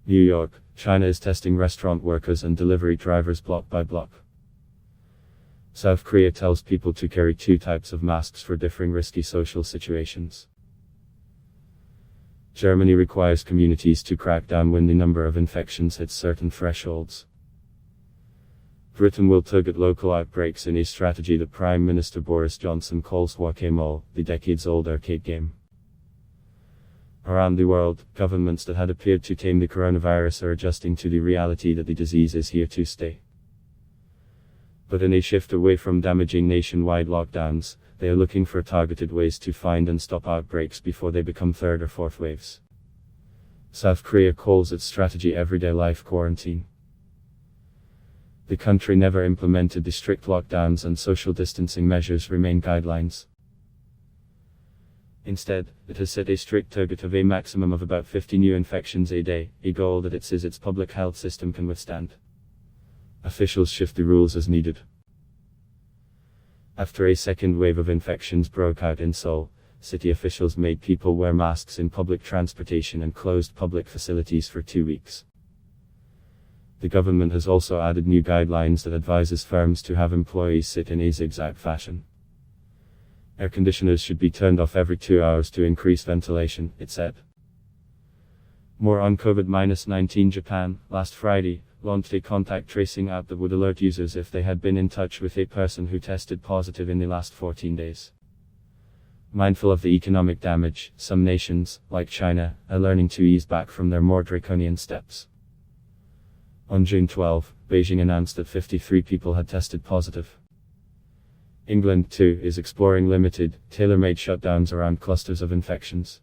New York, China is testing restaurant workers and delivery drivers block by block. South Korea tells people to carry two types of masks for differing risky social situations. Germany requires communities to crack down when the number of infections hits certain thresholds. Britain will target local outbreaks in a strategy that Prime Minister Boris Johnson calls Whack-A-Mole, the decades-old arcade game. Around the world, governments that had appeared to tame the coronavirus are adjusting to the reality that the disease is here to stay. But in a shift away from damaging nationwide lockdowns, they are looking for targeted ways to find and stop outbreaks before they become third or fourth waves. South Korea calls its strategy everyday life quarantine. The country never implemented the strict lockdowns, and social distancing measures remain guidelines. Instead, it has set a strict target of a maximum of about 50 new infections a day, a goal that it says its public health system can withstand. Officials shift the rules as needed. After a second wave of infections broke out in Seoul, city officials made people wear masks in public transportation and closed public facilities for 2 weeks. The government has also added new guidelines that advises firms to have employees sit in a zigzag fashion. Air conditioners should be turned off every 2 hours to increase ventilation, it said. More on COVID-19. Japan, last Friday, launched a contact tracing app that would alert users if they had been in touch with a person who tested positive in the last 14 days. Mindful of the economic damage, some nations, like China, are learning to ease back from their more draconian steps. On June 12, Beijing announced that 53 people had tested positive. England, too, is exploring limited, tailor-made shutdowns around clusters of infections.